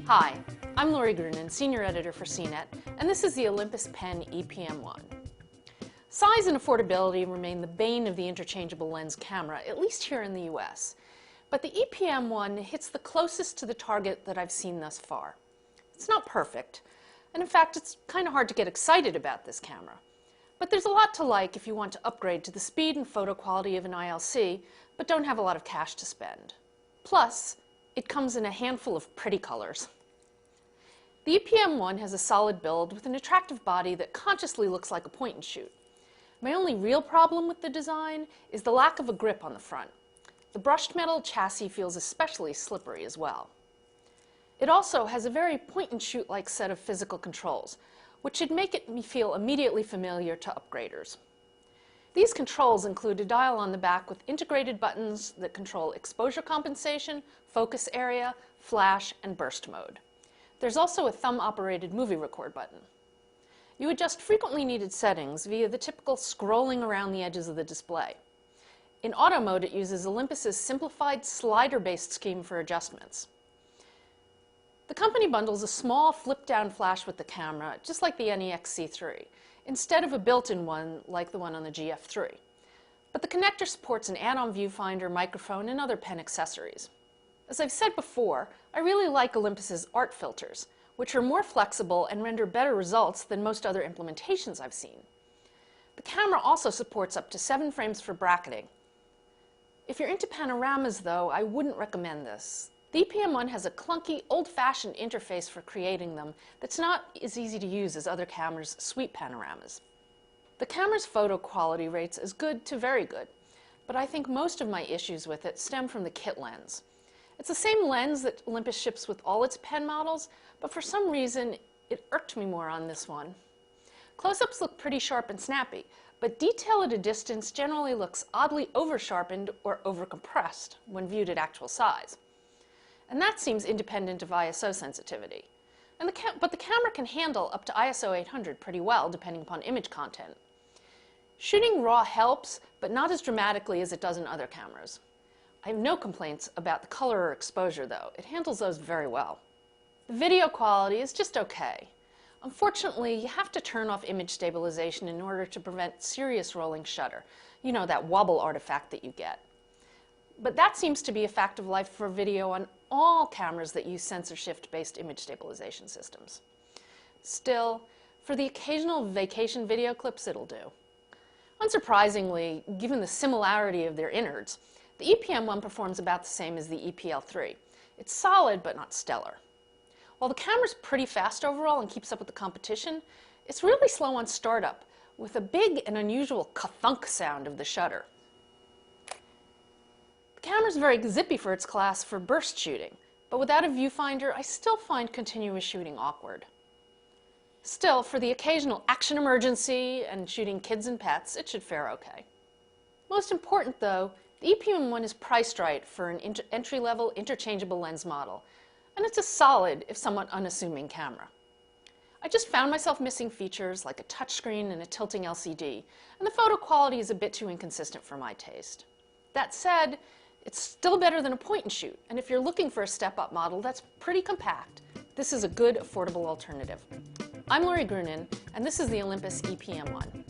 Hi, I'm Lori Grunin, Senior Editor for CNET, and this is the Olympus Pen PM1. Size and affordability remain the bane of the interchangeable lens camera, at least here in the US. But the PM1 hits the closest to the target that I've seen thus far. It's not perfect, and in fact it's kind of hard to get excited about this camera. But there's a lot to like if you want to upgrade to the speed and photo quality of an ILC, but don't have a lot of cash to spend. Plus, it comes in a handful of pretty colors. The PM1 has a solid build with an attractive body that consciously looks like a point and shoot. My only real problem with the design is the lack of a grip on the front. The brushed metal chassis feels especially slippery as well. It also has a very point and shoot like set of physical controls, which should make it feel immediately familiar to upgraders. These controls include a dial on the back with integrated buttons that control exposure compensation, focus area, flash, and burst mode. There's also a thumb-operated movie record button. You adjust frequently needed settings via the typical scrolling around the edges of the display. In auto mode, it uses Olympus's simplified slider-based scheme for adjustments. The company bundles a small flip-down flash with the camera, just like the NEX C3, instead of a built-in one like the one on the GF3. But the connector supports an add-on viewfinder, microphone, and other pen accessories. As I've said before, I really like Olympus's art filters, which are more flexible and render better results than most other implementations I've seen. The camera also supports up to 7 frames for bracketing. If you're into panoramas, though, I wouldn't recommend this. The PM1 has a clunky, old-fashioned interface for creating them that's not as easy to use as other cameras' sweet panoramas. The camera's photo quality rates as good to very good, but I think most of my issues with it stem from the kit lens. It's the same lens that Olympus ships with all its pen models, but for some reason it irked me more on this one. Close-ups look pretty sharp and snappy, but detail at a distance generally looks oddly over-sharpened or over-compressed when viewed at actual size. And that seems independent of ISO sensitivity. But the camera can handle up to ISO 800 pretty well, depending upon image content. Shooting RAW helps, but not as dramatically as it does in other cameras. I have no complaints about the color or exposure, though. It handles those very well. The video quality is just okay. Unfortunately, you have to turn off image stabilization in order to prevent serious rolling shutter. You know, that wobble artifact that you get. But that seems to be a fact of life for video on all cameras that use sensor shift-based image stabilization systems. Still, for the occasional vacation video clips, it'll do. Unsurprisingly, given the similarity of their innards, the PM1 performs about the same as the EPL3. It's solid, but not stellar. While the camera's pretty fast overall and keeps up with the competition, it's really slow on startup, with a big and unusual ka-thunk sound of the shutter. The camera's very zippy for its class for burst shooting, but without a viewfinder, I still find continuous shooting awkward. Still, for the occasional action emergency and shooting kids and pets, it should fare okay. Most important, though, the PM1 is priced right for an entry-level interchangeable lens model, and it's a solid, if somewhat unassuming camera. I just found myself missing features like a touchscreen and a tilting LCD, and the photo quality is a bit too inconsistent for my taste. That said, it's still better than a point and shoot, and if you're looking for a step-up model that's pretty compact, this is a good, affordable alternative. I'm Lori Grunin, and this is the Olympus PM1.